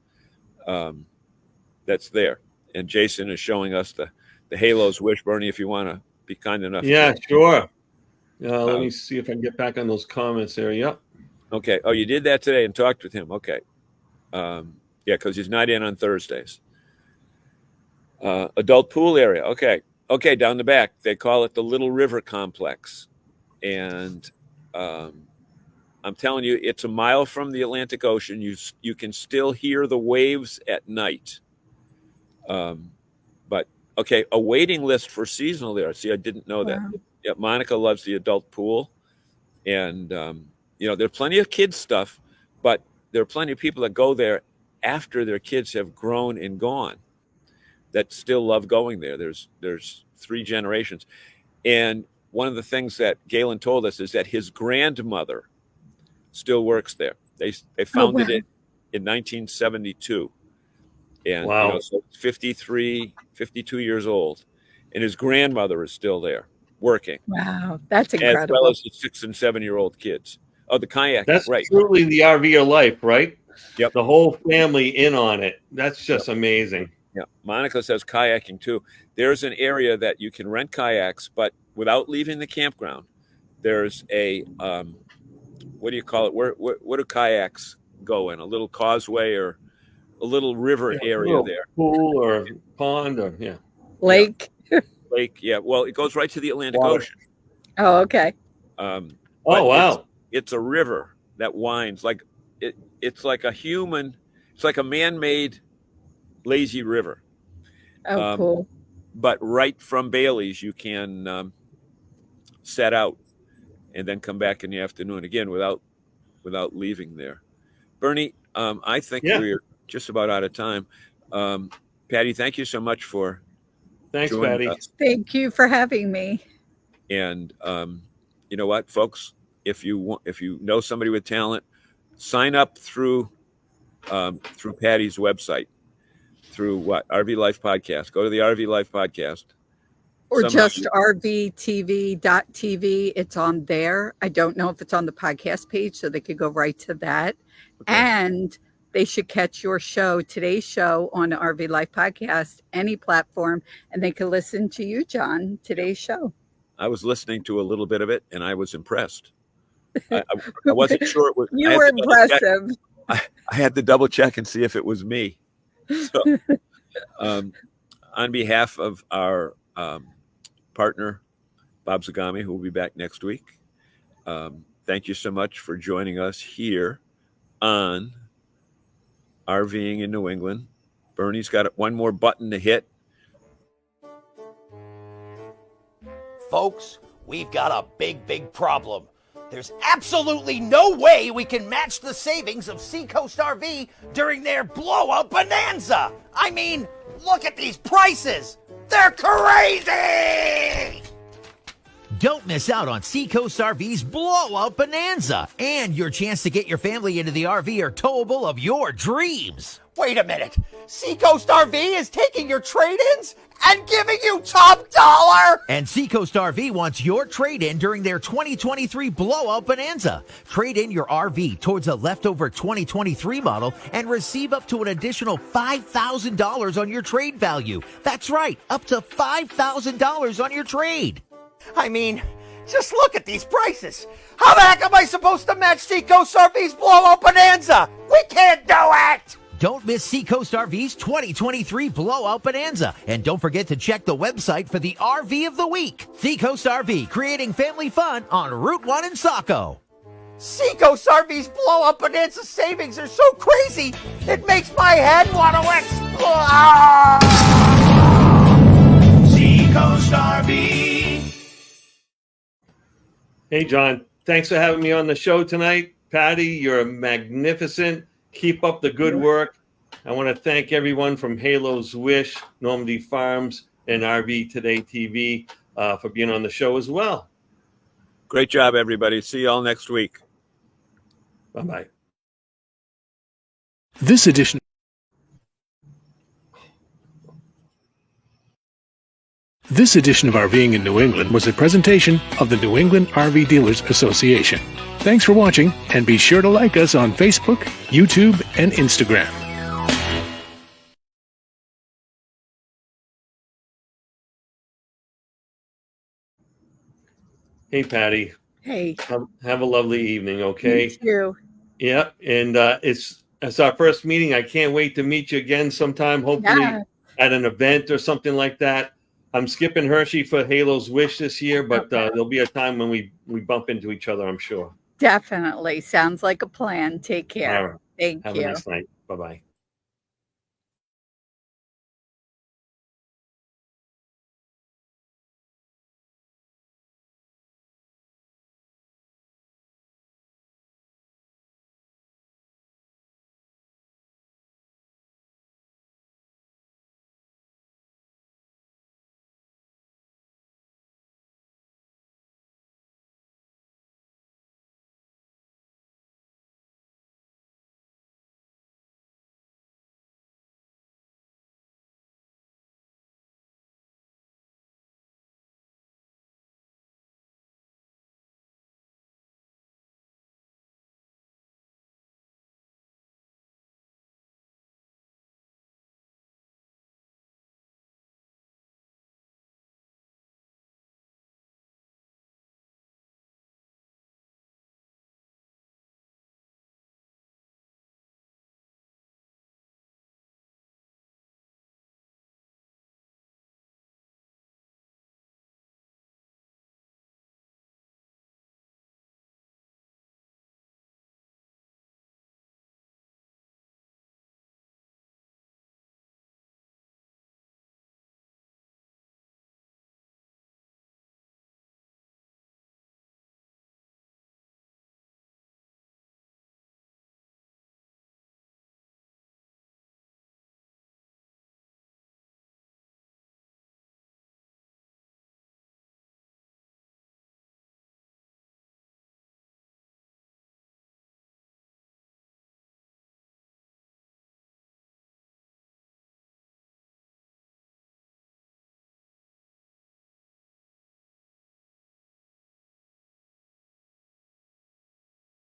that's there. And Jason is showing us the Halo's Wish. Bernie, if you want to be kind enough. Yeah, sure. Let me see if I can get back on those comments there. Yep. Okay. Oh, you did that today and talked with him. Okay. Yeah, because he's not in on Thursdays. Adult pool area. Okay. Okay, down the back. They call it the Little River Complex. And I'm telling you, it's a mile from the Atlantic Ocean. You can still hear the waves at night. But, okay, a waiting list for seasonal there. See, I didn't know that. Yeah, Monica loves the adult pool. And, there's plenty of kids stuff, but there are plenty of people that go there after their kids have grown and gone that still love going there. There's 3 generations. And one of the things that Galen told us is that his grandmother still works there. They founded it in 1972. And so 53, 52 years old. And his grandmother is still there working. Wow, that's incredible. As well as the 6 and 7-year-old kids. Oh, the kayak. That's right. truly the RVer life, right? Yep. The whole family in on it. That's just amazing. Yeah. Monica says kayaking too. There's an area that you can rent kayaks, but without leaving the campground. There's a, what do you call it? Where do kayaks go in? A little causeway or a little river area there? Pool or pond or, Lake. Lake, yeah. Well, it goes right to the Atlantic Ocean. Oh, okay. Wow. It's a river that winds like it's like a man-made lazy river. Oh, cool. But right from Bailey's, you can set out and then come back in the afternoon again without leaving there. Bernie, I think we're just about out of time. Patty, thank you so much for Thanks, joining Patty. us. Thank you for having me. And you know what, folks, if you know somebody with talent, sign up through Patty's website, through RV Life Podcast. Go to the RV Life Podcast. Or just rvtv.tv. It's on there. I don't know if it's on the podcast page, so they could go right to that. Okay. And they should catch your show, today's show, on the RV Life podcast, any platform, and they can listen to you, John, today's show. I was listening to a little bit of it, and I was impressed. I wasn't sure it was. You were impressive. I had to double check and see if it was me. So, on behalf of our partner, Bob Zagami, who will be back next week, thank you so much for joining us here on RVing in New England. Bernie's got one more button to hit. Folks, we've got a big problem. There's absolutely no way we can match the savings of Seacoast RV during their blowout bonanza. I mean, look at these prices. They're crazy! Don't miss out on Seacoast RV's blowout bonanza and your chance to get your family into the RV or towable of your dreams. Wait a minute. Seacoast RV is taking your trade-ins and giving you top dollar? And Seacoast RV wants your trade-in during their 2023 blowout bonanza. Trade in your RV towards a leftover 2023 model and receive up to an additional $5,000 on your trade value. That's right, up to $5,000 on your trade. I mean, just look at these prices. How the heck am I supposed to match Seacoast RV's blowout bonanza? We can't do it! Don't miss Seacoast RV's 2023 blowout bonanza. And don't forget to check the website for the RV of the week. Seacoast RV, creating family fun on Route 1 in Saco. Seacoast RV's blowout bonanza savings are so crazy, it makes my head want to explode. Seacoast RV. Hey, John, thanks for having me on the show tonight. Patti, you're magnificent. Keep up the good work. I want to thank everyone from Halo's Wish, Normandy Farms, and RV Today TV for being on the show as well. Great job, everybody. See you all next week. Bye-bye. This edition of RVing in New England was a presentation of the New England RV Dealers Association. Thanks for watching, and be sure to like us on Facebook, YouTube, and Instagram. Hey, Patti. Hey. Have a lovely evening, okay? You too. Yeah, and it's our first meeting. I can't wait to meet you again sometime, hopefully at an event or something like that. I'm skipping Hershey for Halo's Wish this year, but there'll be a time when we bump into each other, I'm sure. Definitely. Sounds like a plan. Take care. All right. Thank you. Have a nice night. Bye-bye.